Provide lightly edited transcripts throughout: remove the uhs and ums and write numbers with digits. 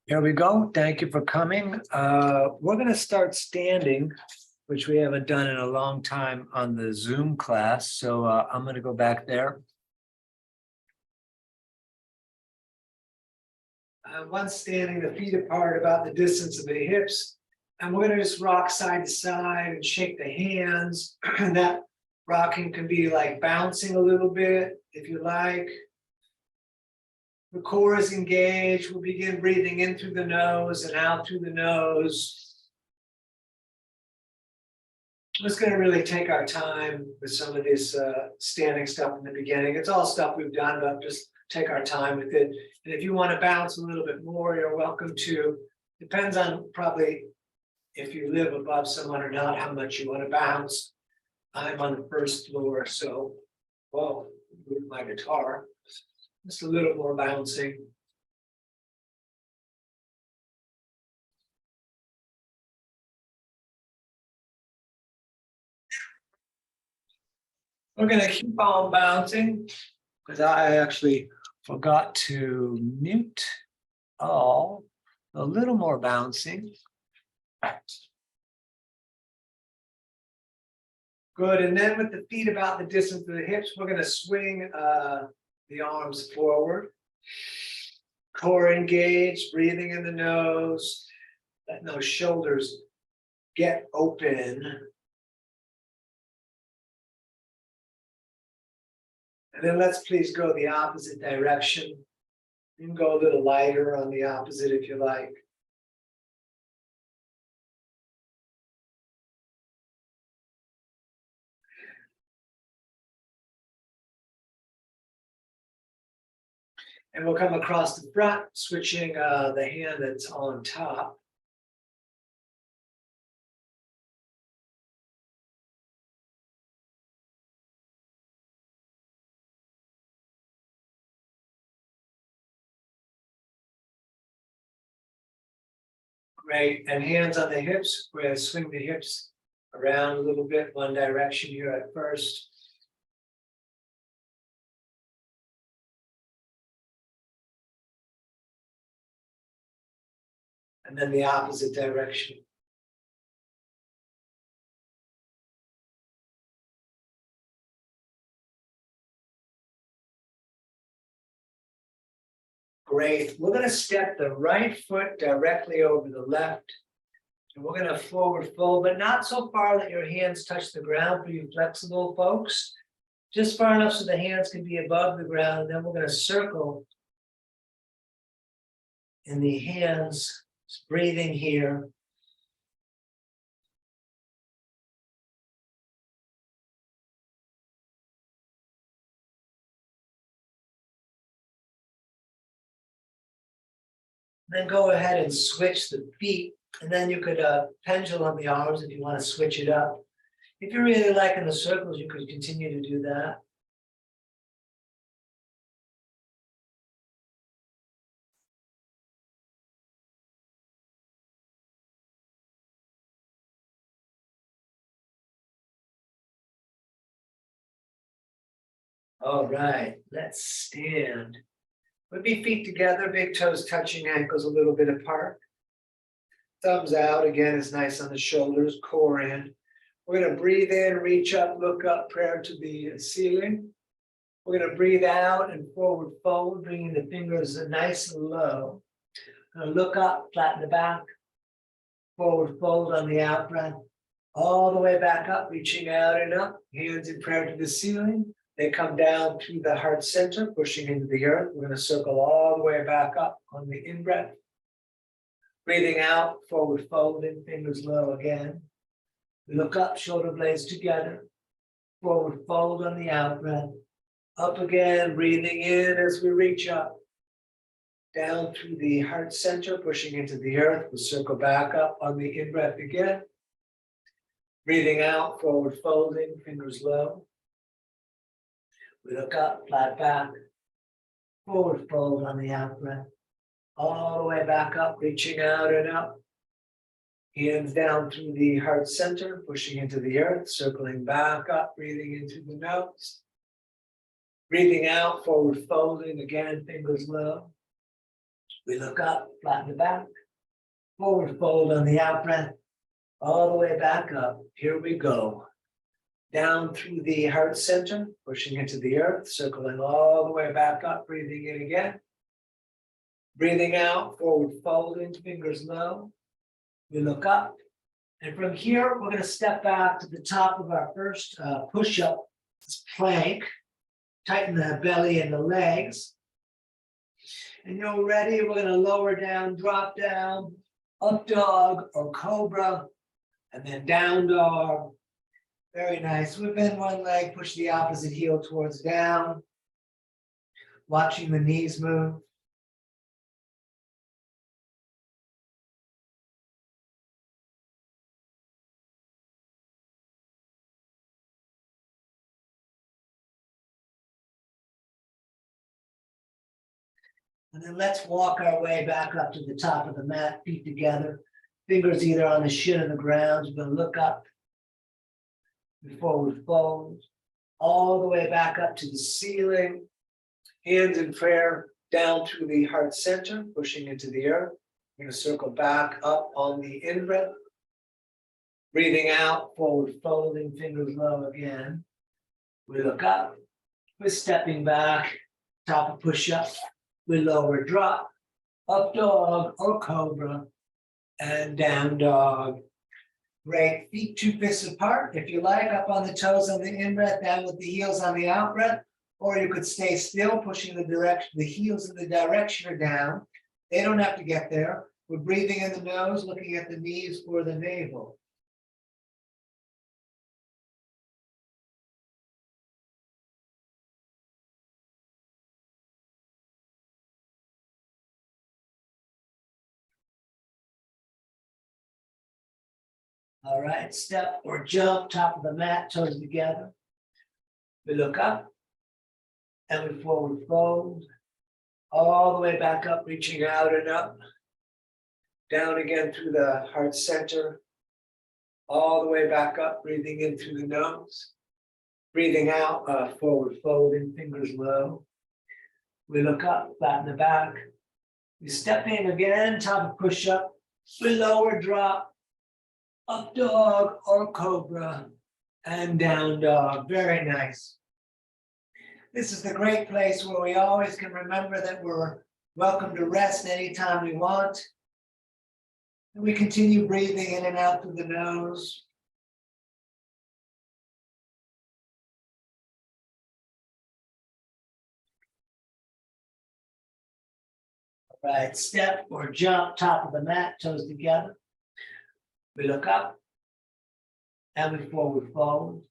Here we go. Thank you for coming. We're going to start standing, which we haven't done in a long time on the Zoom class. So I'm going to go back there. Once standing, the feet apart about the distance of the hips. And we're going to just rock side to side and shake the hands. And that rocking can be like bouncing a little bit, if you like. The core is engaged. We'll begin breathing in through the nose and out through the nose. I'm just going to really take our time with some of this standing stuff in the beginning. It's all stuff we've done, but just take our time with it. And if you want to bounce a little bit more, you're welcome to. Depends on probably if you live above someone or not, how much you want to bounce. I'm on the first floor, so, well, with my guitar. Just a little more bouncing. We're going to keep on bouncing because I actually forgot to mute all. A little more bouncing. Good. And then with the feet about the distance of the hips, we're going to swing the arms forward. Core engaged, breathing in the nose. Letting those shoulders get open. And then let's please go the opposite direction. You can go a little lighter on the opposite if you like. And we'll come across the front, switching the hand that's on top. Great, and hands on the hips. We're going to swing the hips around a little bit, one direction here at first. And then the opposite direction. Great. We're going to step the right foot directly over the left. And we're going to forward fold, but not so far that your hands touch the ground for you flexible folks. Just far enough so the hands can be above the ground. And then we're going to circle in the hands, just breathing here. Then go ahead and switch the feet. And then you could pendulum the arms if you want to switch it up. If you're really liking the circles, you could continue to do that. All right, let's stand. Would be feet together, big toes touching, ankles a little bit apart. Thumbs out, again, is nice on the shoulders, core in. We're going to breathe in, reach up, look up, prayer to the ceiling. We're going to breathe out and forward fold, bringing the fingers nice and low. Look up, flatten the back, forward fold on the out breath, all the way back up, reaching out and up, hands in prayer to the ceiling. They come down through the heart center, pushing into the earth. We're going to circle all the way back up on the in-breath. Breathing out, forward folding, fingers low again. Look up, shoulder blades together. Forward fold on the out-breath. Up again, breathing in as we reach up. Down through the heart center, pushing into the earth. We'll circle back up on the in-breath again. Breathing out, forward folding, fingers low. We look up, flat back, forward fold on the out breath, all the way back up, reaching out and up. Hands down through the heart center, pushing into the earth, circling back up, breathing in through the nose. Breathing out, forward folding, again, fingers low. We look up, flatten the back, forward fold on the out breath, all the way back up. Here we go. Down through the heart center, pushing into the earth, circling all the way back up, breathing in again. Breathing out, forward folding, fingers low. We look up. And from here, we're going to step back to the top of our first push-up plank. Tighten the belly and the legs. And you're ready, we're going to lower down, drop down, up dog or cobra, and then down dog. Very nice. Whip in one leg, push the opposite heel towards down. Watching the knees move. And then let's walk our way back up to the top of the mat, feet together. Fingers either on the shin or the ground. We're going to look up. Forward fold. All the way back up to the ceiling. Hands in prayer down through the heart center, pushing into the earth. We're going to circle back up on the in-breath. Breathing out, forward folding, fingers low again. We look up. We're stepping back, top of push-up. We lower drop, up dog or cobra, and down dog. Great. Feet 2 fists apart. If you like, up on the toes on the in-breath, down with the heels on the out-breath. Or you could stay still, pushing the heels in the direction or down. They don't have to get there. We're breathing in the nose, looking at the knees or the navel. All right, step or jump, top of the mat, toes together. We look up and we forward fold. All the way back up, reaching out and up. Down again through the heart center. All the way back up, breathing in through the nose. Breathing out, forward folding, fingers low. We look up, flatten the back. We step in again, top of push-up. We lower drop. Up dog or cobra, and down dog. Very nice. This is the great place where we always can remember that we're welcome to rest anytime we want. And we continue breathing in and out through the nose. All right, step or jump, top of the mat, toes together. We look up and we forward fold.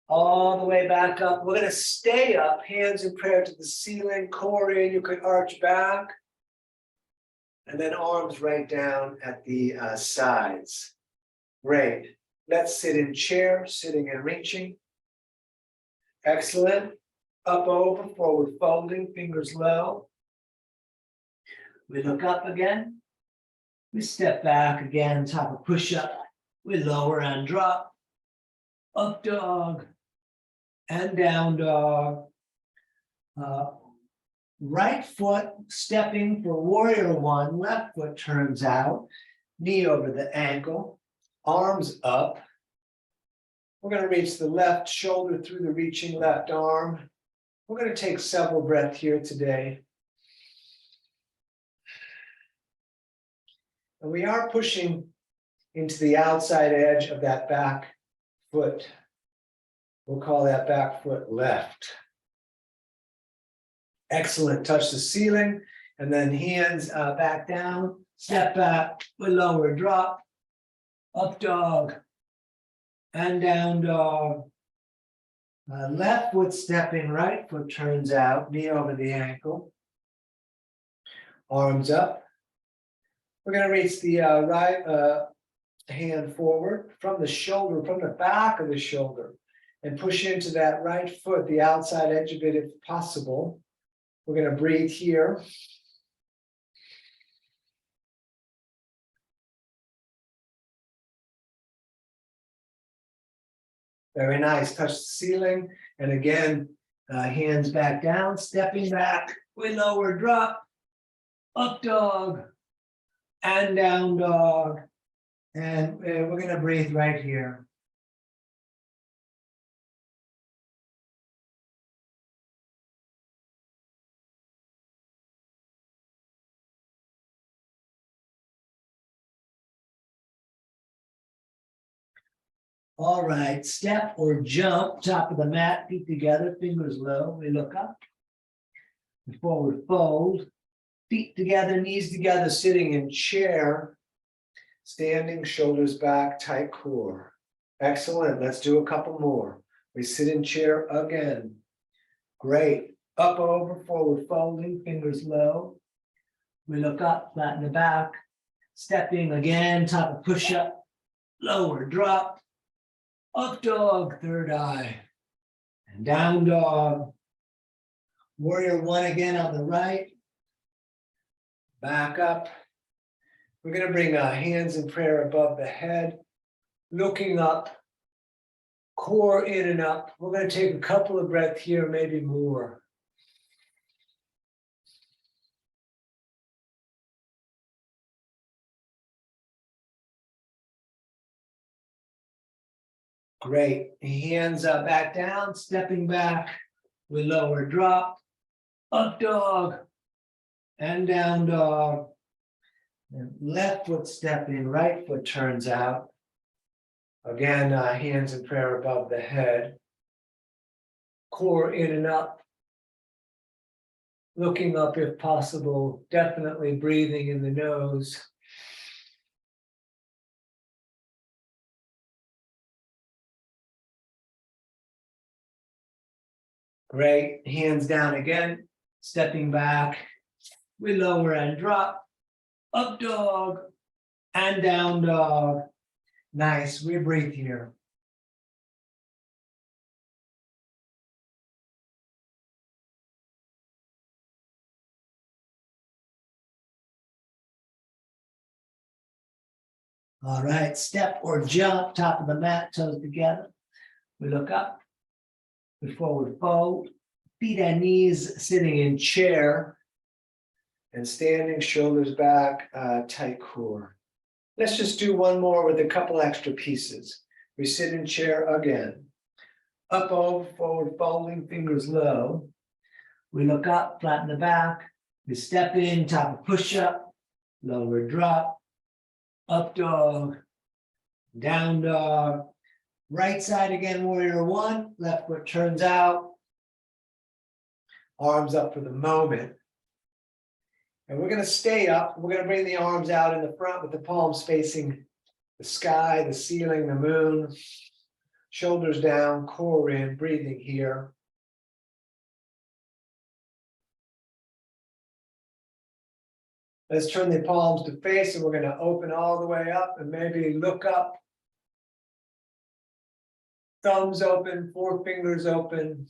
All the way back up. We're going to stay up, hands in prayer to the ceiling, core in. You could arch back. And then arms right down at the sides. Great. Let's sit in chair, sitting and reaching. Excellent. Up over, forward folding, fingers low. We look up again. We step back again, top of push-up. We lower and drop. Up dog and down dog. Right foot stepping for warrior one. Left foot turns out. Knee over the ankle. Arms up. We're going to reach the left shoulder through the reaching left arm. We're going to take several breaths here today. And we are pushing into the outside edge of that back foot. We'll call that back foot left. Excellent. Touch the ceiling and then hands back down. Step back, we lower drop. Up dog and down dog. Left foot stepping, right foot turns out, knee over the ankle. Arms up. We're going to reach the right hand forward from the shoulder, from the back of the shoulder, and push into that right foot, the outside edge of it if possible. We're going to breathe here. Very nice. Touch the ceiling. And again, hands back down, stepping back. We lower, drop. up dog, and down dog. And we're gonna breathe right here. All right, step or jump, top of the mat, feet together, fingers low, we look up. Forward fold, feet together, knees together, sitting in chair. Standing, shoulders back, tight core. Excellent, let's do a couple more. We sit in chair again. Great, up over, forward folding, fingers low. We look up, flatten the back. Stepping again, top of push-up, lower drop. Up dog, third eye, and down dog. Warrior one again on the right. Back up. We're going to bring our hands in prayer above the head, looking up, core in and up. We're going to take a couple of breaths here, maybe more. Great. Hands back down, stepping back. We lower drop, up dog, and down dog. And left foot step in, right foot turns out. Again, hands in prayer above the head. Core in and up. Looking up if possible, definitely breathing in the nose. Great, hands down again, stepping back. We lower and drop, up dog, and down dog. Nice, we breathe here. All right, step or jump, top of the mat, toes together. We look up, we forward fold, feet and knees sitting in chair, and standing, shoulders back, tight core. Let's just do one more with a couple extra pieces. We sit in chair again. Up over, forward folding, fingers low. We look up, flatten the back. We step in, top of push-up, lower drop, up dog, down dog. Right side again, warrior one. Left foot turns out. Arms up for the moment. And we're going to stay up. We're going to bring the arms out in the front with the palms facing the sky, the ceiling, the moon. Shoulders down, core in, breathing here. Let's turn the palms to face, and we're going to open all the way up and maybe look up. Thumbs open, forefingers open.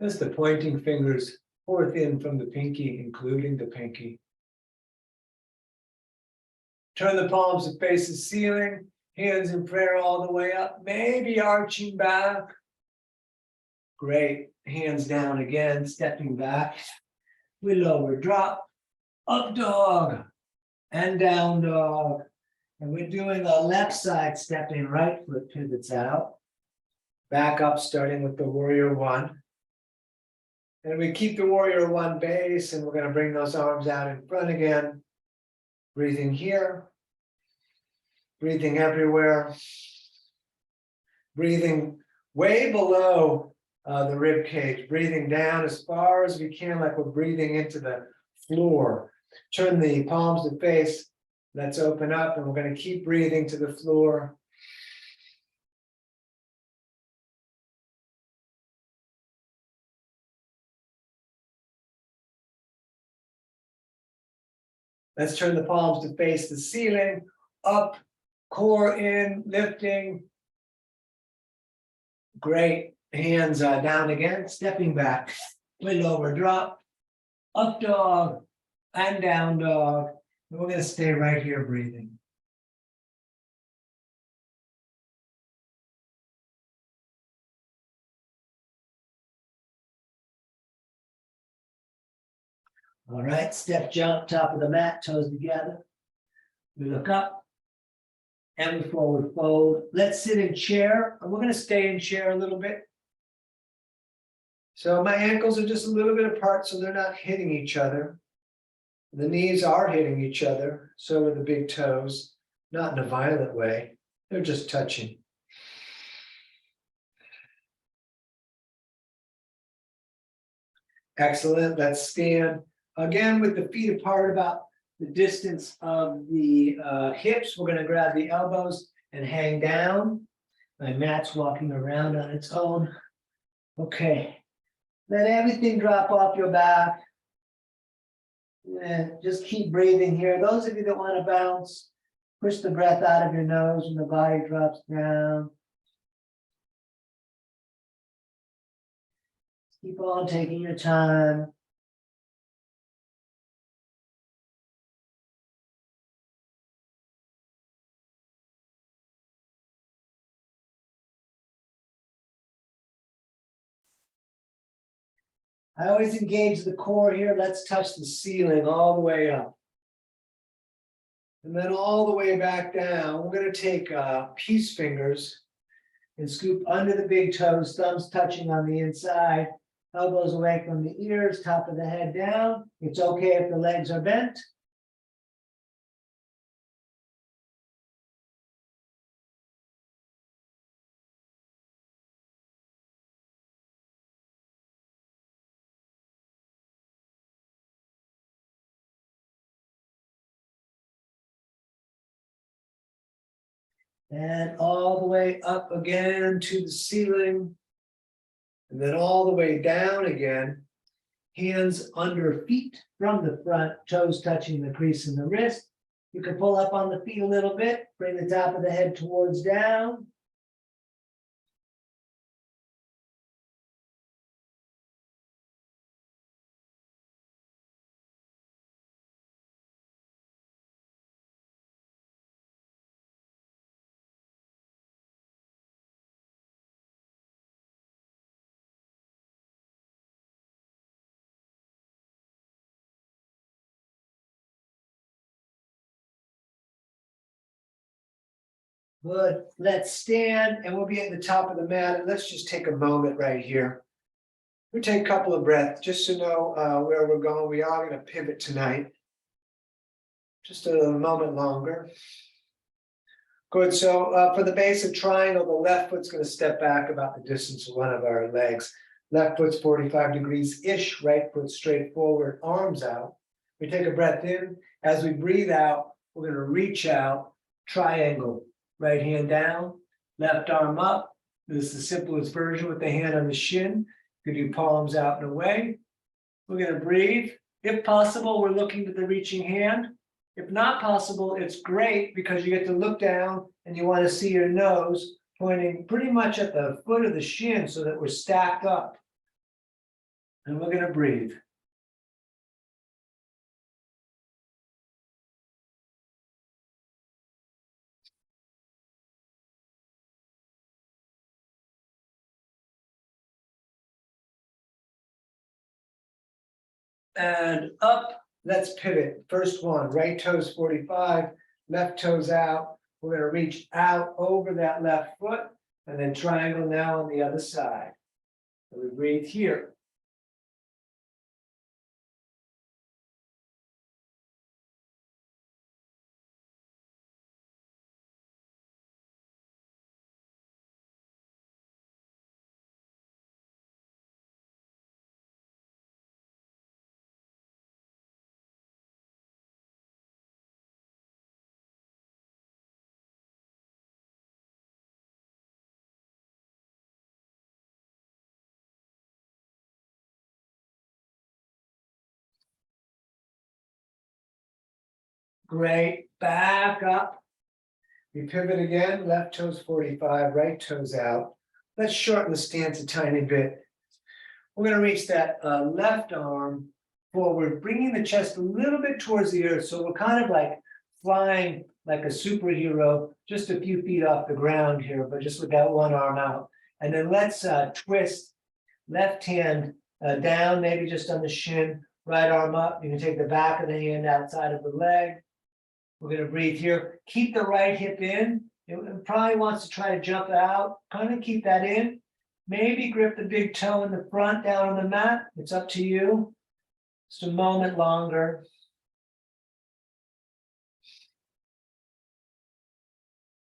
That's the pointing fingers, fourth in from the pinky, including the pinky. Turn the palms to face the ceiling, hands in prayer all the way up, maybe arching back. Great, hands down again, stepping back. We lower drop, up dog, and down dog. And we're doing a left side stepping, right foot pivots out. Back up, starting with the warrior one. And we keep the warrior one base, and we're going to bring those arms out in front again. Breathing here. Breathing everywhere. Breathing way below the rib cage. Breathing down as far as we can, like we're breathing into the floor. Turn the palms to face. Let's open up, and we're going to keep breathing to the floor. Let's turn the palms to face the ceiling, up, core in, lifting. Great. Hands down again, stepping back. We lower drop, up dog, and down dog. And we're going to stay right here breathing. All right, step jump, top of the mat, toes together. We look up and we forward fold. Let's sit in chair. And we're going to stay in chair a little bit. So my ankles are just a little bit apart, so they're not hitting each other. The knees are hitting each other, so are the big toes, not in a violent way. They're just touching. Excellent. Let's stand again with the feet apart about the distance of the hips. We're going to grab the elbows and hang down. My mat's walking around on its own. Okay. Let everything drop off your back. And just keep breathing here. Those of you that want to bounce, push the breath out of your nose when the body drops down. Keep on taking your time. I always engage the core here. Let's touch the ceiling all the way up. And then all the way back down. We're going to take peace fingers and scoop under the big toes, thumbs touching on the inside, elbows away from the ears, top of the head down. It's okay if the legs are bent. And all the way up again to the ceiling. And then all the way down again. Hands under feet from the front, toes touching the crease in the wrist. You can pull up on the feet a little bit, bring the top of the head towards down. Good. Let's stand and we'll be at the top of the mat. And let's just take a moment right here. We'll take a couple of breaths just to know where we're going. We are going to pivot tonight. Just a moment longer. Good. So for the base of triangle, the left foot's going to step back about the distance of one of our legs. Left foot's 45 degrees-ish, right foot straight forward, arms out. We take a breath in. As we breathe out, we're going to reach out, triangle. Right hand down, left arm up. This is the simplest version with the hand on the shin. You can do palms out and away. We're going to breathe. If possible, we're looking to the reaching hand. If not possible, it's great because you get to look down and you want to see your nose pointing pretty much at the foot of the shin so that we're stacked up. And we're going to breathe. And up, let's pivot. First one, right toes 45, left toes out. We're going to reach out over that left foot and then triangle now on the other side. So we breathe here. Great, back up. We pivot again, left toes 45, right toes out. Let's shorten the stance a tiny bit. We're going to reach that left arm forward, bringing the chest a little bit towards the earth. So we're kind of like flying like a superhero, just a few feet off the ground here, but just with that one arm out. And then let's twist left hand down, maybe just on the shin, Right arm up, you can take the back of the hand outside of the leg. We're gonna breathe here, keep the right hip in, it probably wants to try to jump out, kind of keep that in. Maybe grip the big toe in the front down on the mat, it's up to you. Just a moment longer.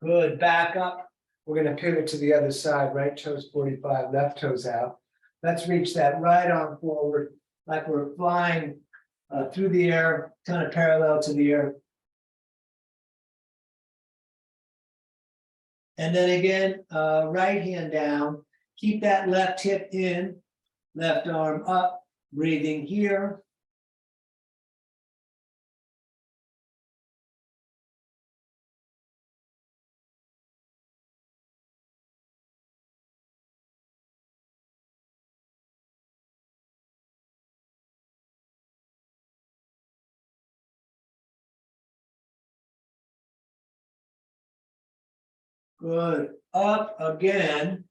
Good, back up. We're gonna pivot to the other side, right toes 45, left toes out. Let's reach that right arm forward, like we're flying through the air, kind of parallel to the air. And then again, right hand down, keep that left hip in, left arm up, breathing here. Good, up again,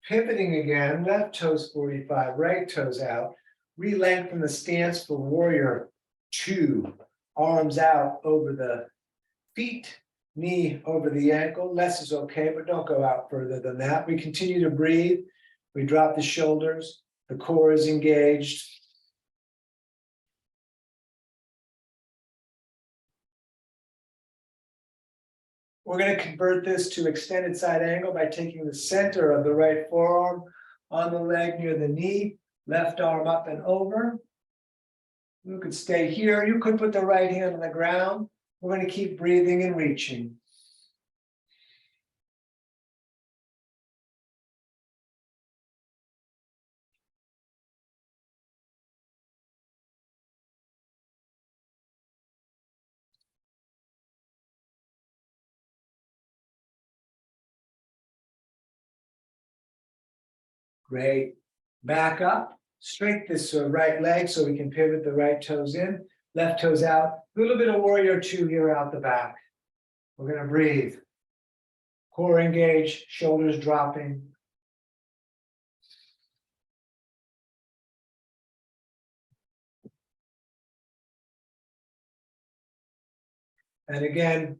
pivoting again, left toes 45, right toes out. Re-lengthen the stance for warrior 2. Arms out over the feet, knee over the ankle. Less is okay, but don't go out further than that. We continue to breathe. We drop the shoulders. The core is engaged. We're going to convert this to extended side angle by taking the center of the right forearm on the leg near the knee, left arm up and over. You could stay here. You could put the right hand on the ground. We're going to keep breathing and reaching. Great. Back up. Straight this right leg so we can pivot the right toes in, left toes out. A little bit of warrior 2 here out the back. We're going to breathe. Core engaged, shoulders dropping. And again,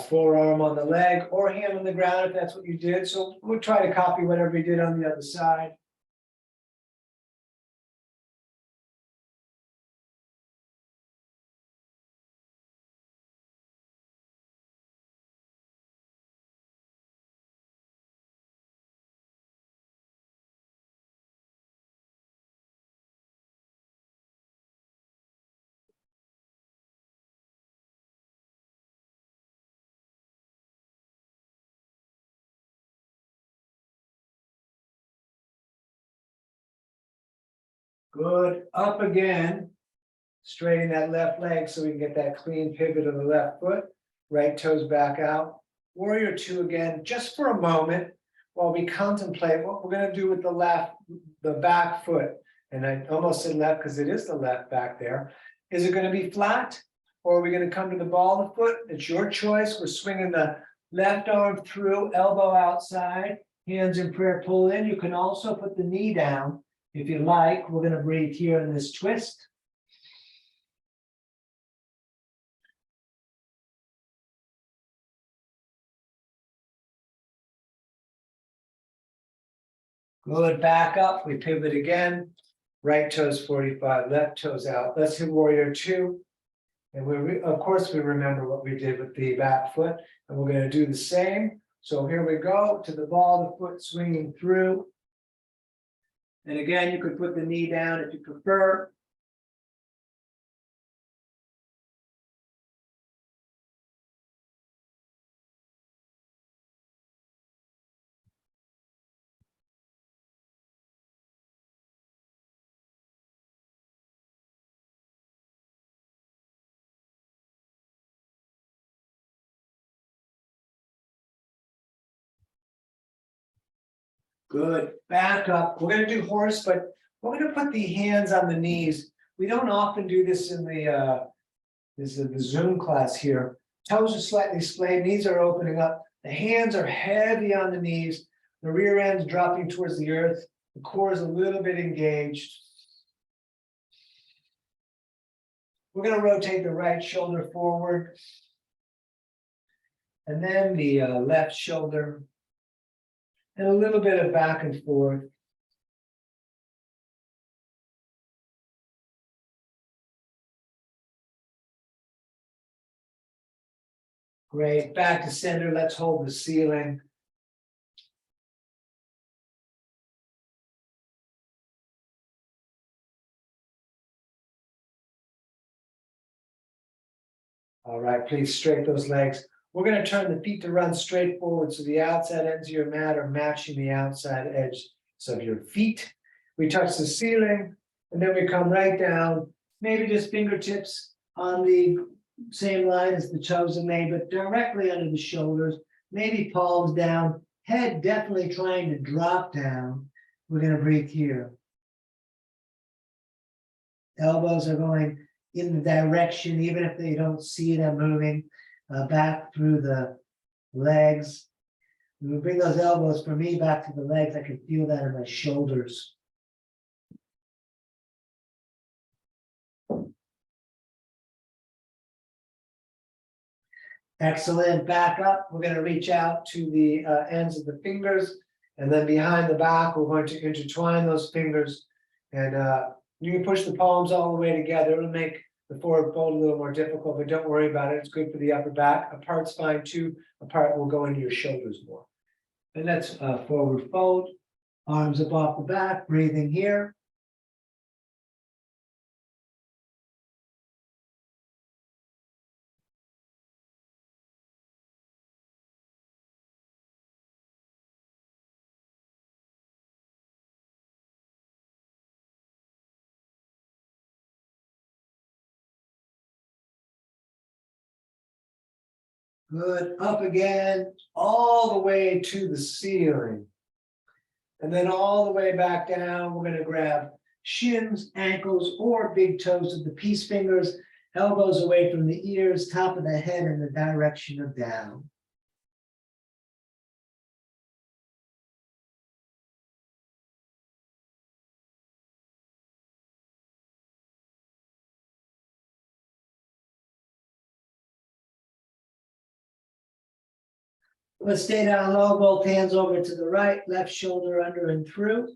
forearm on the leg or hand on the ground if that's what you did. So we'll try to copy whatever we did on the other side. Good, up again. Straighten that left leg so we can get that clean pivot of the left foot. Right toes back out. Warrior 2 again, just for a moment, while we contemplate what we're going to do with the back foot. And I almost said left because it is the left back there. Is it going to be flat or are we going to come to the ball of the foot? It's your choice. We're swinging the left arm through, elbow outside, hands in prayer, pull in. You can also put the knee down if you like. We're going to breathe here in this twist. Good, back up, we pivot again. Right toes 45, left toes out. Let's hit warrior 2. And of course, we remember what we did with the back foot. And we're going to do the same. So here we go to the ball of the foot swinging through. And again, you could put the knee down if you prefer. Good, back up. We're going to do horse, but we're going to put the hands on the knees. We don't often do this in the Zoom class here. Toes are slightly splayed, knees are opening up. The hands are heavy on the knees. The rear end's dropping towards the earth. The core is a little bit engaged. We're gonna rotate the right shoulder forward. And then the left shoulder. And a little bit of back and forth. Great, back to center, let's hold the ceiling. All right, please straighten those legs. We're gonna turn the feet to run straight forward, so the outside ends of your mat are matching the outside edge of your feet. We touch the ceiling, and then we come right down, maybe just fingertips on the same line as the toes are made, but directly under the shoulders, maybe palms down, head definitely trying to drop down. We're gonna breathe here. Elbows are going in the direction, even if they don't see them moving, back through the legs. We bring those elbows for me back to the legs. I can feel that in my shoulders. Excellent. Back up. We're going to reach out to the ends of the fingers, and then behind the back, we're going to intertwine those fingers. And you can push the palms all the way together. It'll make the forward fold a little more difficult, but don't worry about it. It's good for the upper back. Apart's fine too. Apart will go into your shoulders more. And that's forward fold. Arms up off the back. Breathing here. Good, up again, all the way to the ceiling. And then all the way back down, we're gonna grab shins, ankles, or big toes of the peace fingers, elbows away from the ears, top of the head in the direction of down. Let's stay down low, both hands over to the right, left shoulder under and through.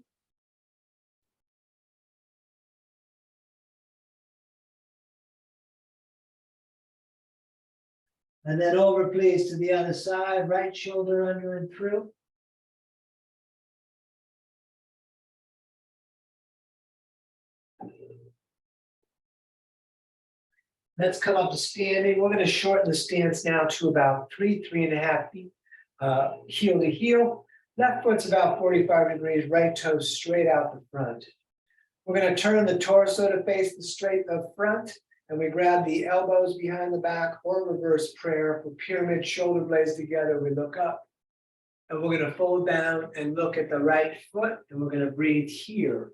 And then over, please, to the other side, right shoulder under and through. Let's come up to standing. We're going to shorten the stance now to about 3.5 feet, heel to heel. Left foot's about 45 degrees, right toe straight out the front. We're going to turn the torso to face the straight of front, and we grab the elbows behind the back or reverse prayer for pyramid, shoulder blades together. We look up, and we're going to fold down and look at the right foot, and we're going to breathe here.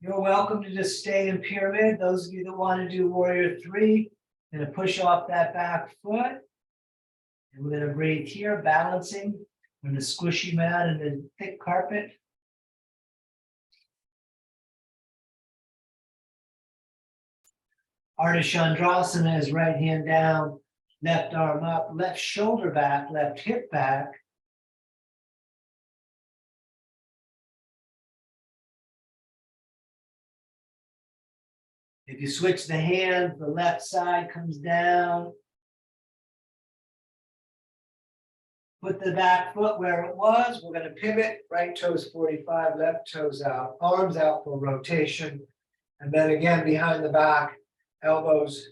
You're welcome to just stay in pyramid. Those of you that want to do warrior three, gonna push off that back foot. And we're gonna breathe here, balancing on the squishy mat and the thick carpet. Ardha Chandrasana is right hand down, left arm up, left shoulder back, left hip back. If you switch the hand, the left side comes down. Put the back foot where it was. We're going to pivot, right toes 45, left toes out, arms out for rotation. And then again, behind the back, elbows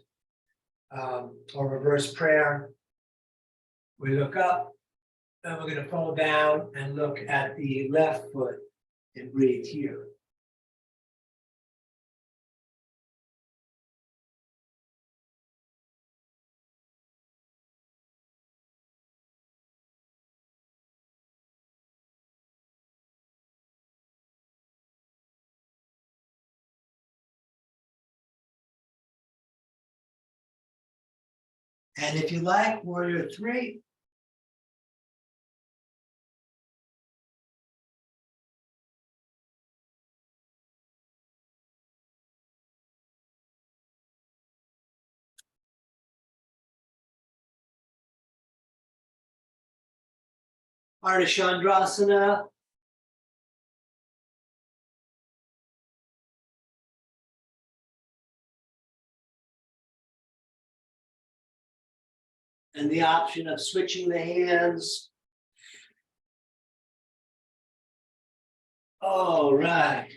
or reverse prayer. We look up, then we're going to fall down and look at the left foot and breathe here. And if you like, warrior three. Ardha. And the option of switching the hands. All right.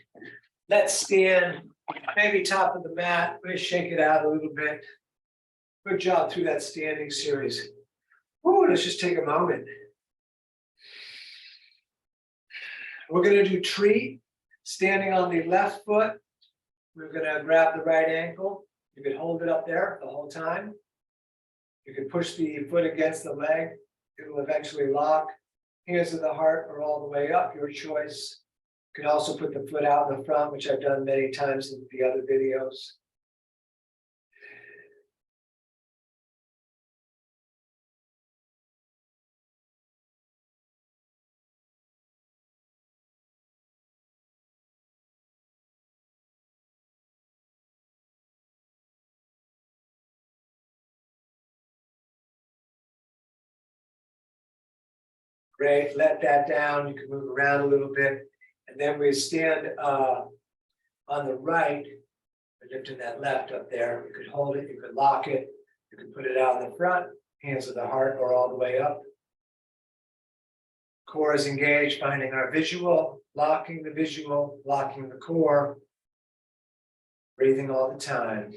Let's stand, maybe top of the mat. Let's shake it out a little bit. Good job through that standing series. Ooh, let's just take a moment. We're going to do tree, standing on the left foot. We're going to grab the right ankle. You can hold it up there the whole time. You can push the foot against the leg. It will eventually lock. Hands to the heart or all the way up, your choice. You can also put the foot out in the front, which I've done many times in the other videos. Great, let that down. You can move around a little bit. And then we stand on the right, lifting that left up there. You could hold it, you could lock it, you could put it out in the front, hands to the heart or all the way up. Core is engaged, finding our visual, locking the visual, locking the core, breathing all the time.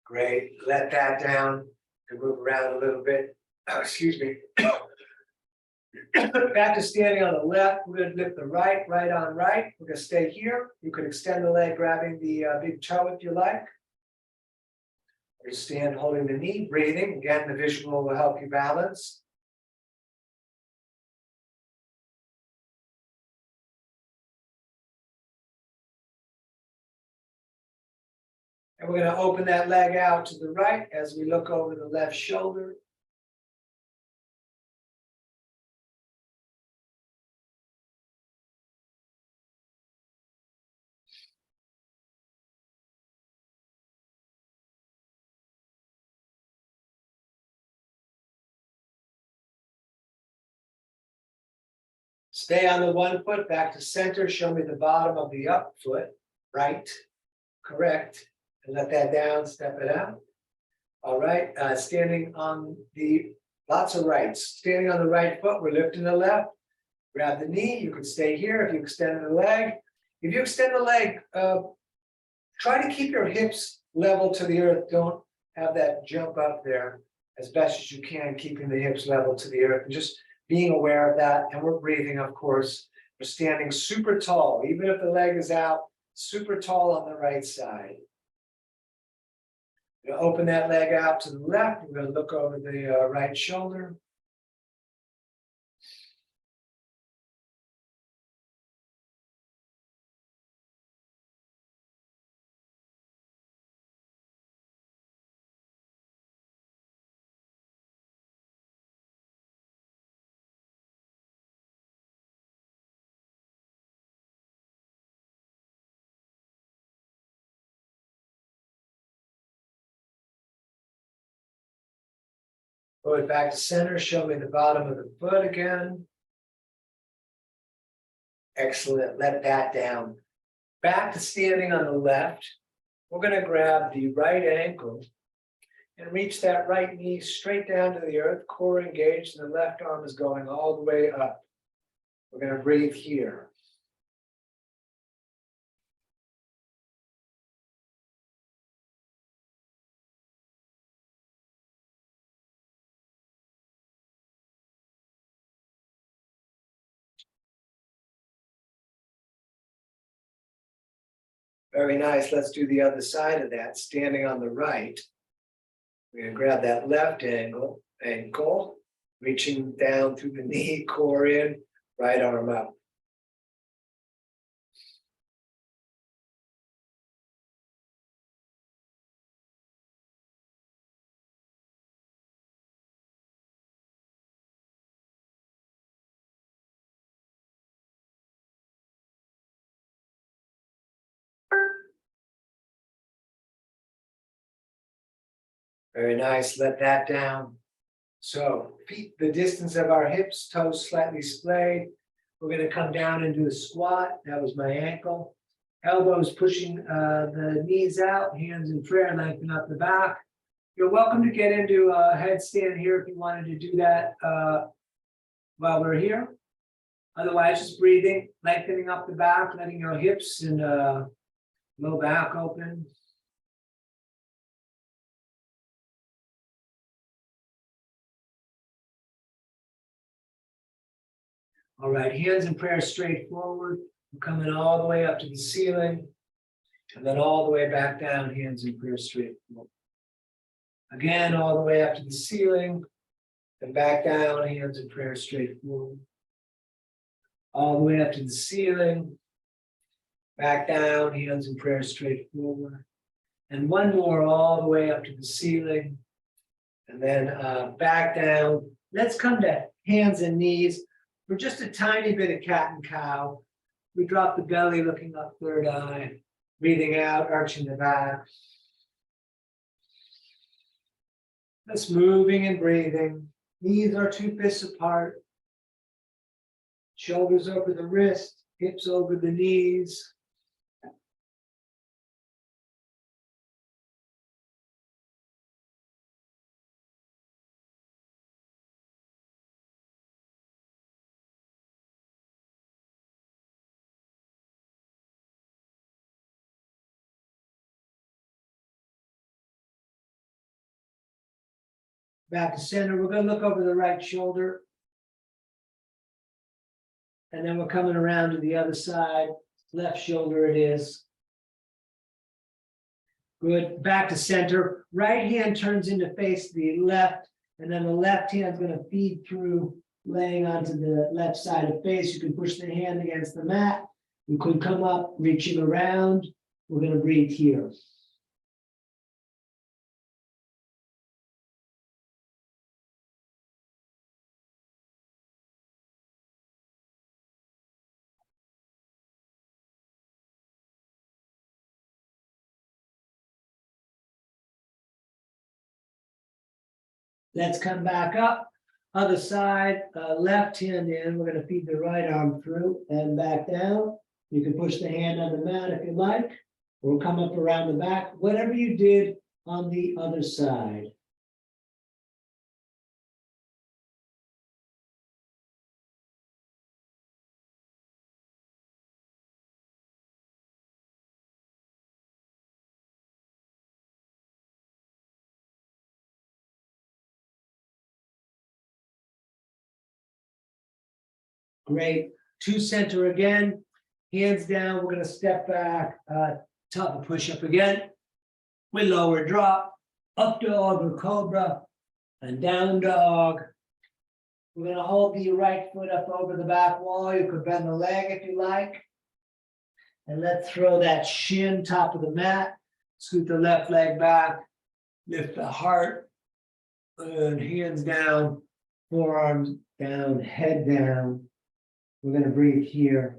Great, let that down. You can move around a little bit. Oh, excuse me. Back to standing on the left. We're going to lift the right, right on right. We're going to stay here. You can extend the leg, grabbing the big toe if you like. Or stand holding the knee, breathing. Again, the visual will help you balance. And we're going to open that leg out to the right as we look over the left shoulder. Stay on the one foot, back to center. Show me the bottom of the up foot. Right, correct. And let that down, step it out. All right, standing on the, lots of rights. Standing on the right foot, we're lifting the left. Grab the knee, you can stay here if you extend the leg. If you extend the leg, try to keep your hips level to the earth. Don't have that jump up there as best as you can, keeping the hips level to the earth and just being aware of that. And we're breathing, of course. We're standing super tall, even if the leg is out, super tall on the right side. We're going to open that leg out to the left. We're going to look over the right shoulder. Go it back to center, show me the bottom of the foot again. Excellent, let that down. Back to standing on the left. We're going to grab the right ankle and reach that right knee straight down to the earth, core engaged, and the left arm is going all the way up. We're going to breathe here. Very nice. Let's do the other side of that, standing on the right. We're gonna grab that left ankle, reaching down through the knee, core in, right arm up. Very nice. Let that down. So feet the distance of our hips, toes slightly splayed. We're going to come down and do a squat. That was my ankle. Elbows pushing the knees out, hands in prayer, lengthen up the back. You're welcome to get into a headstand here if you wanted to do that while we're here. Otherwise, just breathing, lengthening up the back, letting your hips and low back open. All right, hands in prayer straight forward. We're coming all the way up to the ceiling. And then all the way back down, hands in prayer straight forward. Again, all the way up to the ceiling. And back down, hands in prayer straight forward. All the way up to the ceiling. Back down, hands in prayer straight forward. And one more all the way up to the ceiling. And then back down. Let's come to hands and knees. For just a tiny bit of cat and cow, we drop the belly, looking up, third eye, breathing out, arching the back. Just moving and breathing. Knees are 2 fists apart. Shoulders over the wrist, hips over the knees. Back to center. We're going to look over the right shoulder. And then we're coming around to the other side. Left shoulder it is. Good. Back to center. Right hand turns into face the left. And then the left hand's going to feed through, laying onto the left side of face. You can push the hand against the mat. You could come up, reaching around. We're going to breathe here. Let's come back up. Other side, left hand in. We're going to feed the right arm through and back down. You can push the hand on the mat if you like, or come up around the back, whatever you did on the other side. Great. To center again. Hands down. We're going to step back. Top of push-up again. We lower drop. Up dog or cobra. And down dog. We're going to hold the right foot up over the back wall. You could bend the leg if you like. And let's throw that shin top of the mat. Scoot the left leg back. Lift the heart. And hands down. Forearms down. Head down. We're going to breathe here.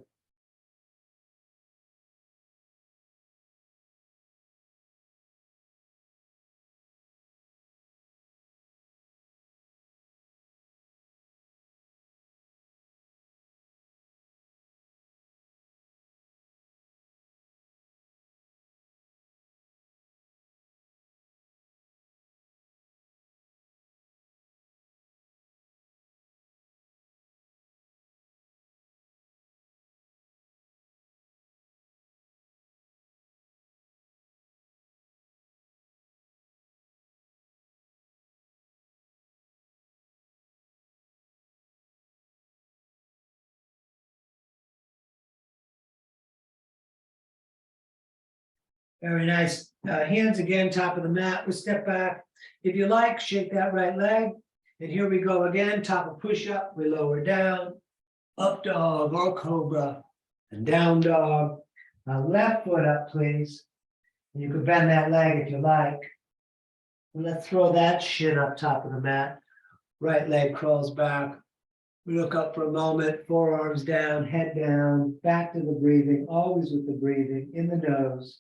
Very nice. Hands again, top of the mat. We step back. If you like, shake that right leg. And here we go again, top of push-up. We lower down, up dog or cobra, and down dog. Left foot up, please. And you can bend that leg if you like. And let's throw that shin up top of the mat. Right leg crawls back. We look up for a moment, forearms down, head down, back to the breathing, always with the breathing in the nose.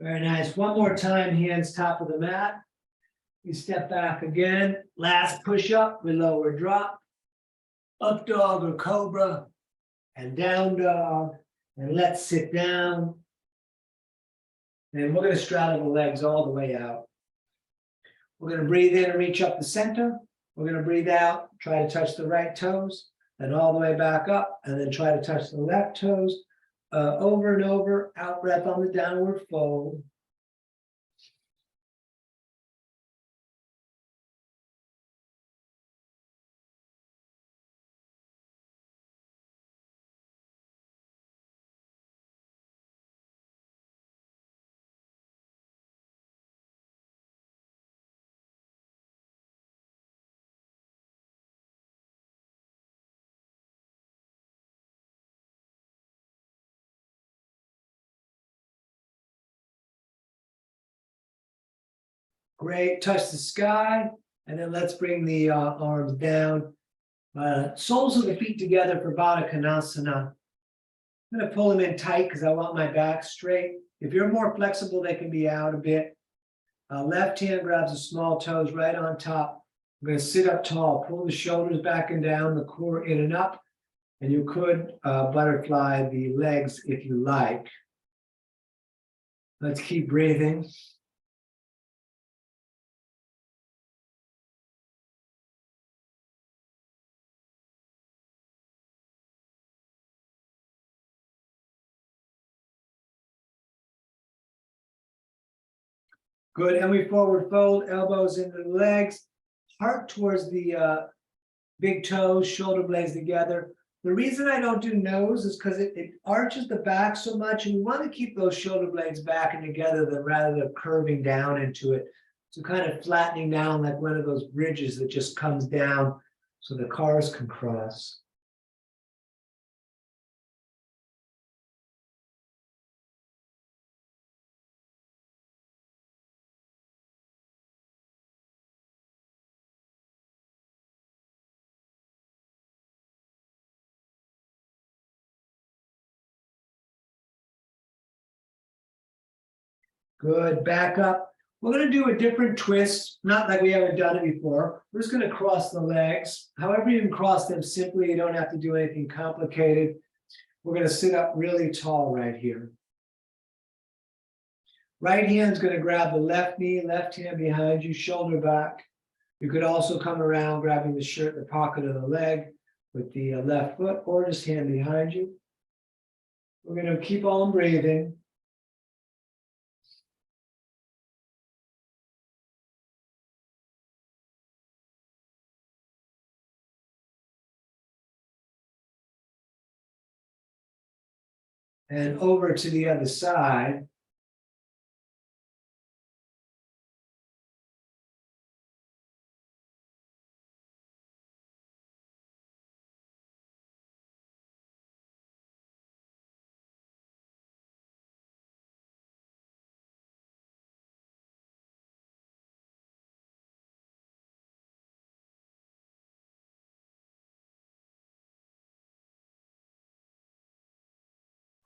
Very nice. One more time, hands top of the mat. We step back again. Last push up, we lower drop. Up dog or cobra, and down dog. And let's sit down. And we're going to straddle the legs all the way out. We're going to breathe in and reach up the center. We're going to breathe out, try to touch the right toes, and all the way back up, and then try to touch the left toes. Over and over, out breath on the downward fold. Great, touch the sky, and then let's bring the arms down. Soles of the feet together for Baddha Konasana. I'm going to pull them in tight because I want my back straight. If you're more flexible, they can be out a bit. Left hand grabs the small toes right on top. I'm going to sit up tall, pull the shoulders back and down, the core in and up. And you could butterfly the legs if you like. Let's keep breathing. Good, and we forward fold, elbows into the legs, heart towards the big toes, shoulder blades together. The reason I don't do nose is because it arches the back so much, and we want to keep those shoulder blades back and together rather than curving down into it. So kind of flattening down like one of those bridges that just comes down so the cars can cross. Good, back up. We're going to do a different twist, not like we haven't done it before. We're just going to cross the legs. However you can cross them simply, you don't have to do anything complicated. We're going to sit up really tall right here. Right hand's going to grab the left knee, left hand behind you, shoulder back. You could also come around grabbing the shirt, the pocket of the leg with the left foot, or just hand behind you. We're going to keep on breathing. And over to the other side.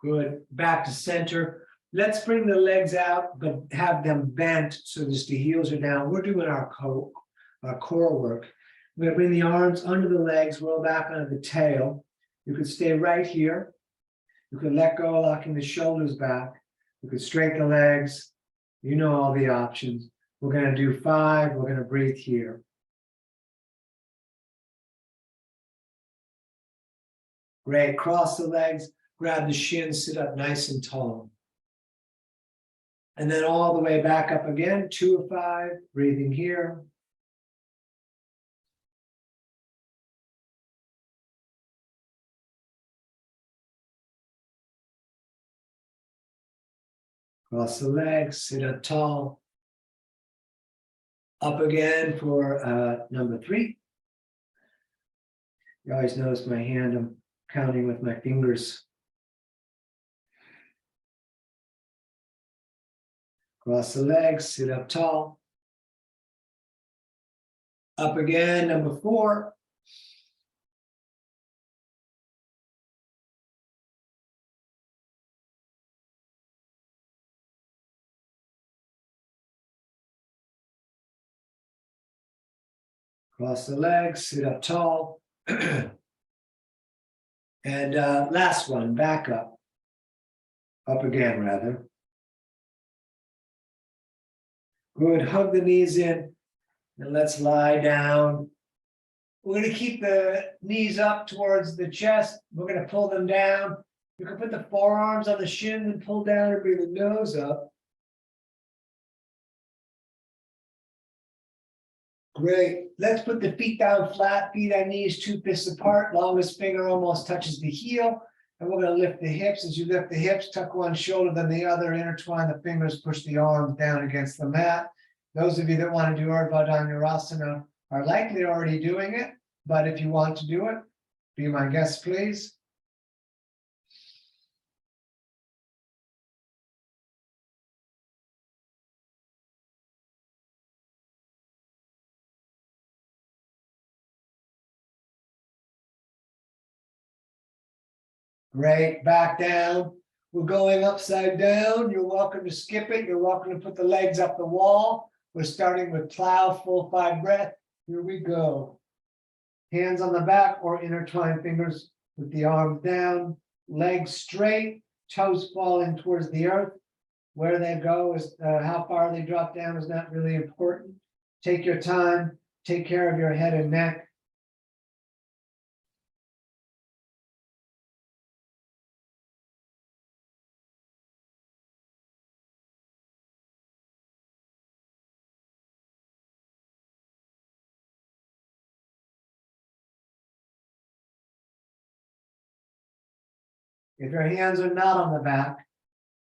Good. Back to center. Let's bring the legs out, but have them bent so that the heels are down. We're doing our core work. We're gonna bring the arms under the legs, roll back onto the tail. You could stay right here. You could let go, locking the shoulders back. You could straighten the legs. You know all the options. We're gonna do 5. We're gonna breathe here. Great. Cross the legs, grab the shins, sit up nice and tall. And then all the way back up again, 2 of 5, breathing here. Cross the legs, sit up tall. Up again for number 3. You always notice my hand, I'm counting with my fingers. Cross the legs, sit up tall. Up again, number 4. Cross the legs, sit up tall. And last one, back up. Up again, rather. Good, hug the knees in, and let's lie down. We're gonna keep the knees up towards the chest. We're gonna pull them down. You can put the forearms on the shin and pull down and bring the nose up. Great. Let's put the feet down flat, feet on knees, 2 fists apart. Longest finger almost touches the heel. And we're going to lift the hips. As you lift the hips, tuck one shoulder, then the other, intertwine the fingers, push the arms down against the mat. Those of you that want to do Urdhva Dhanurasana are likely already doing it. But if you want to do it, be my guest, please. Great, back down. We're going upside down. You're welcome to skip it. You're welcome to put the legs up the wall. We're starting with plow, full 5 breath. Here we go. Hands on the back or intertwine fingers with the arms down, legs straight, toes falling towards the earth. Where they go is how far they drop down is not really important. Take your time, take care of your head and neck. If your hands are not on the back,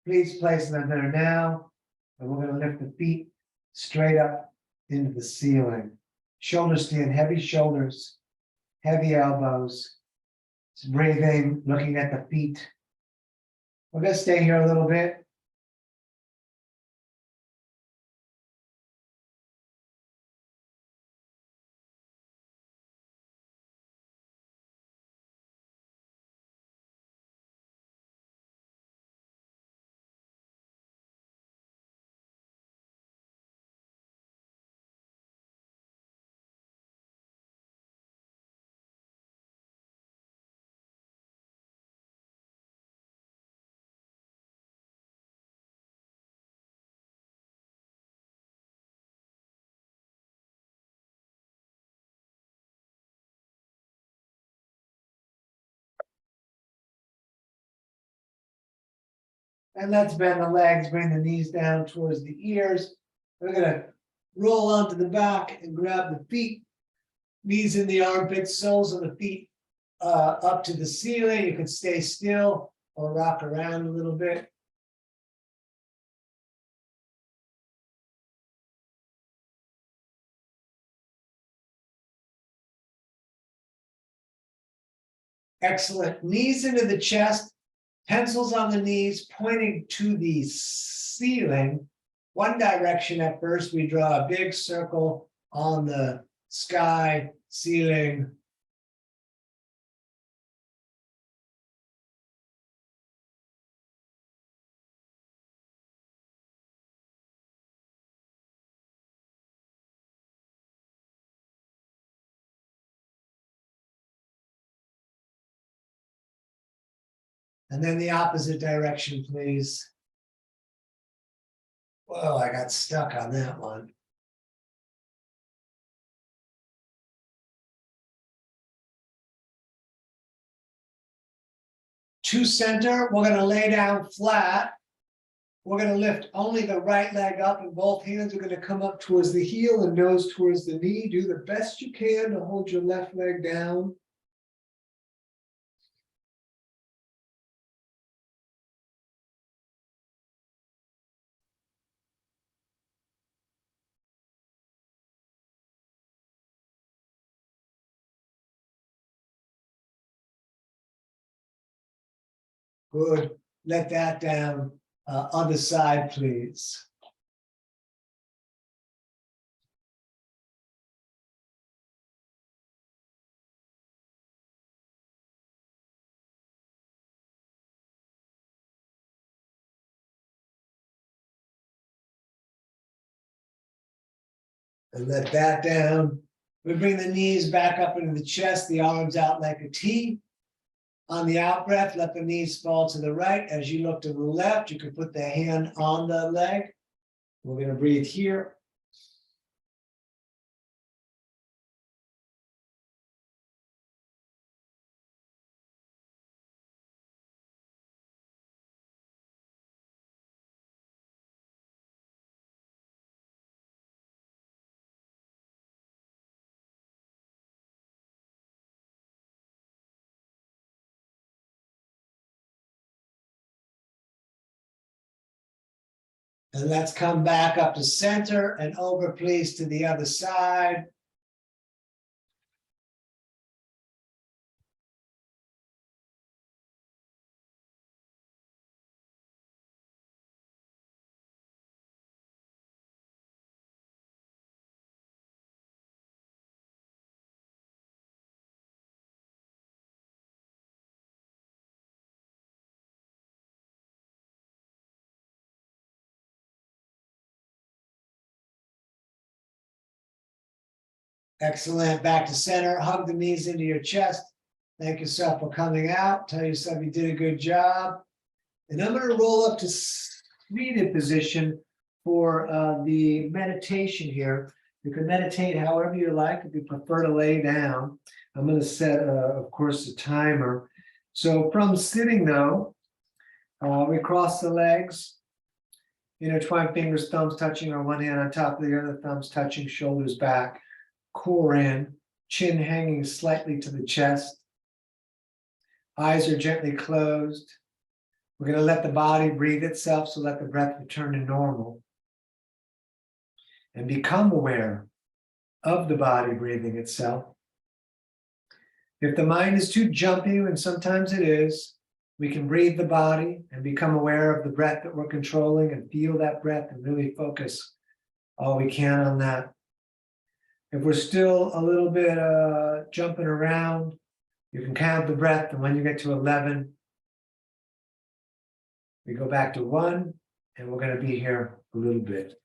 please place them there now. And we're going to lift the feet straight up into the ceiling. Shoulders stand, heavy shoulders, heavy elbows. It's breathing, looking at the feet. We're going to stay here a little bit. And let's bend the legs, bring the knees down towards the ears. We're going to roll onto the back and grab the feet, knees in the armpits, soles of the feet up to the ceiling. You can stay still or rock around a little bit. Excellent. Knees into the chest, pencils on the knees, pointing to the ceiling. One direction at first, we draw a big circle on the sky, ceiling. And then the opposite direction, please. Whoa, I got stuck on that one. To center, we're going to lay down flat. We're going to lift only the right leg up, and both hands are going to come up towards the heel and nose towards the knee. Do the best you can to hold your left leg down. Good. Let that down. Other side, please. And let that down. We bring the knees back up into the chest, the arms out like a T. On the out breath, let the knees fall to the right. As you look to the left, you can put the hand on the leg. We're going to breathe here. And let's come back up to center and over, please, to the other side. Excellent. Back to center. Hug the knees into your chest. Thank yourself for coming out. Tell yourself you did a good job. And I'm going to roll up to seated position for the meditation here. You can meditate however you like. If you prefer to lay down, I'm going to set, of course, a timer. So from sitting, though, we cross the legs, intertwine fingers, thumbs touching, or one hand on top of the other, thumbs touching, shoulders back, core in, chin hanging slightly to the chest. Eyes are gently closed. We're going to let the body breathe itself, so let the breath return to normal. And become aware of the body breathing itself. If the mind is too jumpy, and sometimes it is, we can breathe the body and become aware of the breath that we're controlling and feel that breath and really focus all we can on that. If we're still a little bit jumping around, you can count the breath, and when you get to 11, we go back to 1, and we're going to be here a little bit.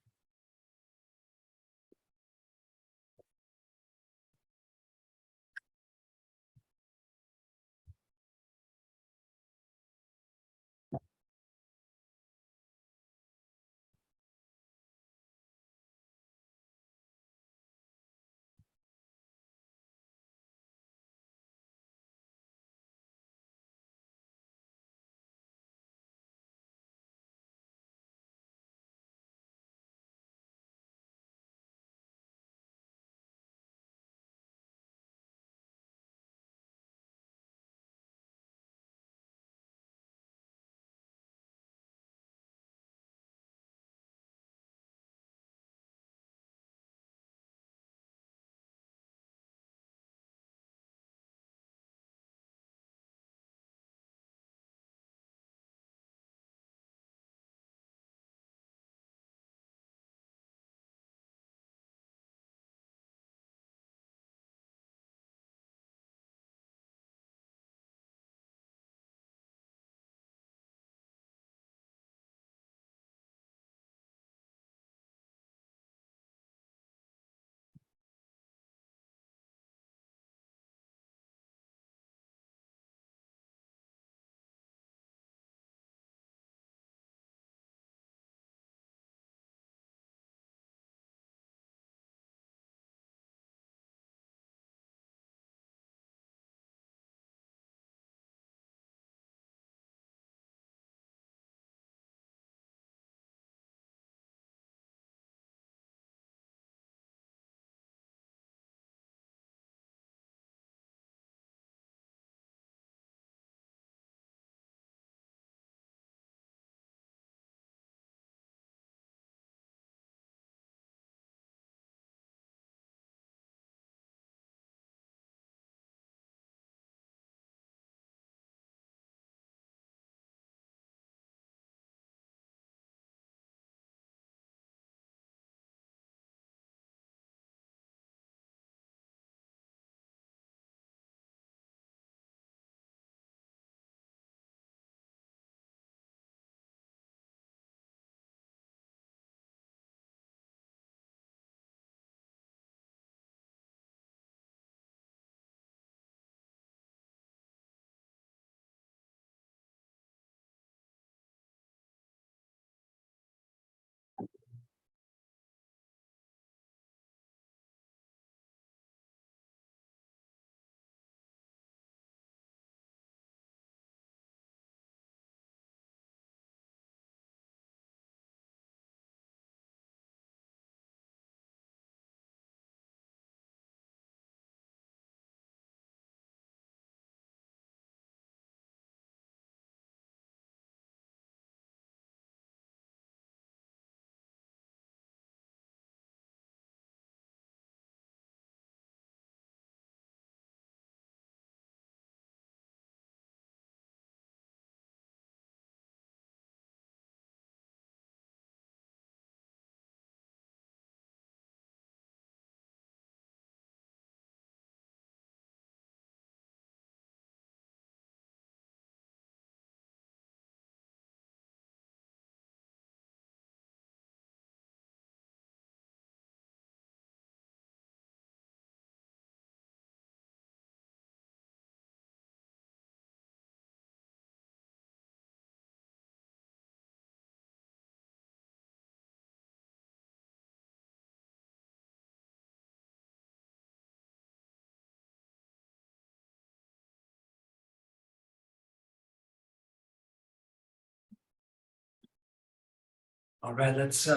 All right, let's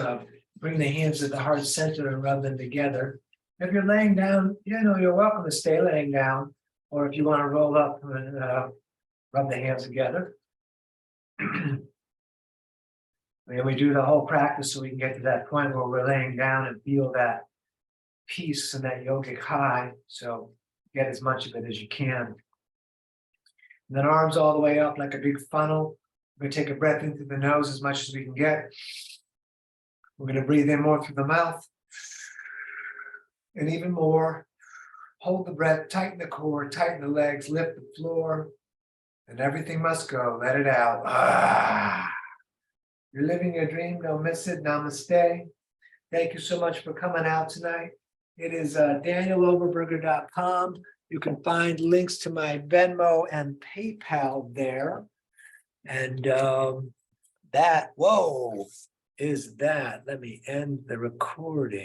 bring the hands to the heart center and rub them together. If you're laying down, you're welcome to stay laying down, or if you want to roll up and rub the hands together. And we do the whole practice so we can get to that point where we're laying down and feel that peace and that yogic high. So get as much of it as you can. And then arms all the way up like a big funnel. We're going to take a breath in through the nose as much as we can get. We're going to breathe in more through the mouth. And even more. Hold the breath, tighten the core, tighten the legs, lift the floor. And everything must go. Let it out. You're living your dream. Don't miss it. Namaste. Thank you so much for coming out tonight. It is DanielOverberger.com. You can find links to my Venmo and PayPal there. And that, whoa, is that. Let me end the recording.